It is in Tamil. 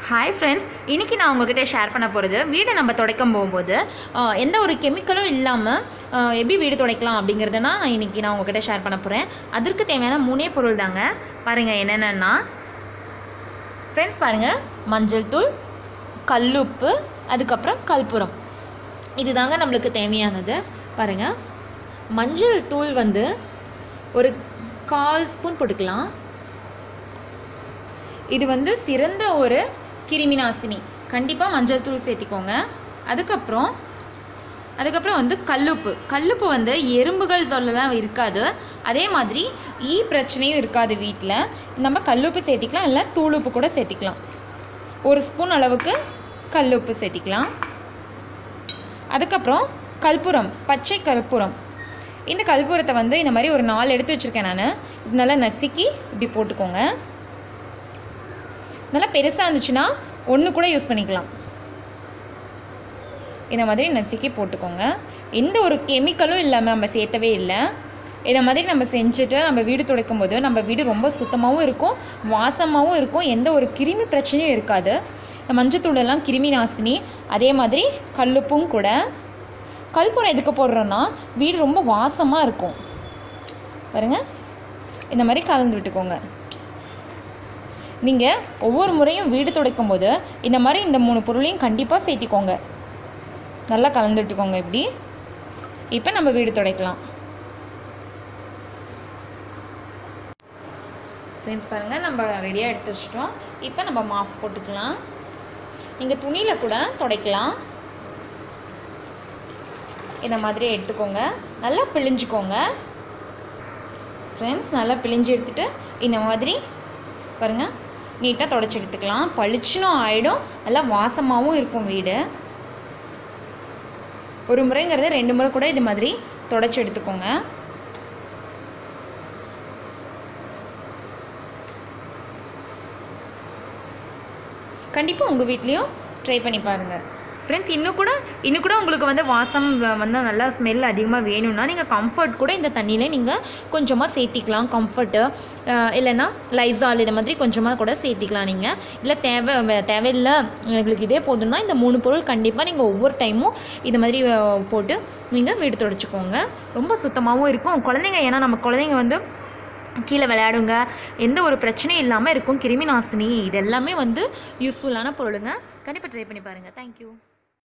ஹாய் ஃப்ரெண்ட்ஸ், இன்றைக்கி நான் உங்ககிட்ட ஷேர் பண்ண போகிறது வீடை நம்ம துடைக்கும் போகும்போது எந்த ஒரு கெமிக்கலும் இல்லாமல் எப்படி வீடு துடைக்கலாம் அப்படிங்கிறத நான் இன்றைக்கி உங்ககிட்ட ஷேர் பண்ண போகிறேன். அதற்கு தேவையான 3 பொருள் தாங்க. பாருங்கள் என்னென்னா, ஃப்ரெண்ட்ஸ் பாருங்கள், மஞ்சள் தூள், கல்லுப்பு, அதுக்கப்புறம் கற்பூரம். இது தாங்க நம்மளுக்கு தேவையானது. பாருங்கள், மஞ்சள் தூள் வந்து ஒரு 1/4 ஸ்பூன் போட்டுக்கலாம். இது வந்து சிறந்த ஒரு கிருமி நாசினி. கண்டிப்பாக மஞ்சள் தூள் சேர்த்திக்கோங்க. அதுக்கப்புறம் வந்து கல்லுப்பு வந்து எறும்புகள் தொல்லைலாம் இருக்காது. அதே மாதிரி பிரச்சனையும் இருக்காது வீட்டில். நம்ம கல்லுப்பு சேர்த்திக்கலாம், இல்லை தூளுப்பு கூட சேர்த்திக்கலாம். 1 ஸ்பூன் அளவுக்கு கல்லுப்பு சேர்த்திக்கலாம். அதுக்கப்புறம் கற்பூரம், பச்சை கற்பூரம். இந்த கற்பூரத்தை வந்து இந்த மாதிரி ஒரு 4 எடுத்து வச்சுருக்கேன் நான். இது நல்லா நசுக்கி இப்படி போட்டுக்கோங்க. நல்லா பெருசாக இருந்துச்சுன்னா 1 கூட யூஸ் பண்ணிக்கலாம். இந்த மாதிரி நசுக்கி போட்டுக்கோங்க. எந்த ஒரு கெமிக்கலும் இல்லாமல் நம்ம சேர்த்தவே இல்லை. இதை மாதிரி நம்ம செஞ்சுட்டு நம்ம வீடு துடைக்கும் போது நம்ம வீடு ரொம்ப சுத்தமாகவும் இருக்கும், வாசமாகவும் இருக்கும். எந்த ஒரு கிருமி பிரச்சனையும் இருக்காது. இந்த மஞ்சத்தூளெல்லாம் கிருமி நாசினி. அதே மாதிரி கல்லுப்பும் கூட. கற்பூரம் எதுக்கு போடுறோன்னா வீடு ரொம்ப வாசமாக இருக்கும். பாருங்க, இந்த மாதிரி கலந்து விட்டுக்கோங்க. நீங்கள் ஒவ்வொரு முறையும் வீடு துடைக்கும் போது இந்த மாதிரி இந்த 3 பொருளையும் கண்டிப்பாக சேர்த்திக்கோங்க. நல்லா கலந்துட்டுக்கோங்க. இப்படி இப்போ நம்ம வீடு துடைக்கலாம். ஃப்ரெண்ட்ஸ் பாருங்கள், நம்ம ரெடியாக எடுத்து வச்சிட்டோம். இப்போ நம்ம மாஃப் போட்டுக்கலாம். நீங்கள் துணியில் கூட துடைக்கலாம். இந்த மாதிரி எடுத்துக்கோங்க. நல்லா பிழிஞ்சுக்கோங்க. ஃப்ரெண்ட்ஸ் நல்லா பிழிஞ்சு எடுத்துகிட்டு இந்த மாதிரி பாருங்கள், நீட்டாக துடைச்சி எடுத்துக்கலாம். பளிச்சுனும் ஆகிடும், நல்லா வாசமாகவும் இருக்கும் வீடு. ஒரு முறைங்கிறது 2 முறை கூட இது மாதிரி துடைச்சி எடுத்துக்கோங்க. கண்டிப்பாக உங்கள் வீட்லேயும் ட்ரை பண்ணி பாருங்கள். ஃப்ரெண்ட்ஸ், இன்னும் கூட உங்களுக்கு வந்து வாசம் வந்து நல்லா ஸ்மெல் அதிகமாக வேணும்னா நீங்கள் கம்ஃபர்ட் கூட இந்த தண்ணியில் நீங்கள் கொஞ்சமாக சேர்த்திக்கலாம். கம்ஃபர்ட்டு இல்லைன்னா லைசால் இது மாதிரி கொஞ்சமாக கூட சேர்த்திக்கலாம். நீங்கள் இல்லை தேவையில்லை எங்களுக்கு இதே போதும்னா இந்த 3 பொருள் கண்டிப்பாக நீங்கள் ஒவ்வொரு டைமும் இது மாதிரி போட்டு நீங்கள் வீடு துடைச்சிக்கோங்க. ரொம்ப சுத்தமாகவும் இருக்கும். குழந்தைங்க, ஏன்னா நம்ம குழந்தைங்க வந்து கீழே விளையாடுங்க, எந்த ஒரு பிரச்சனையும் இல்லாமல் இருக்கும். கிருமி நாசினி இது எல்லாமே வந்து யூஸ்ஃபுல்லான பொருளுங்க. கண்டிப்பாக ட்ரை பண்ணி பாருங்கள். தேங்க்யூ.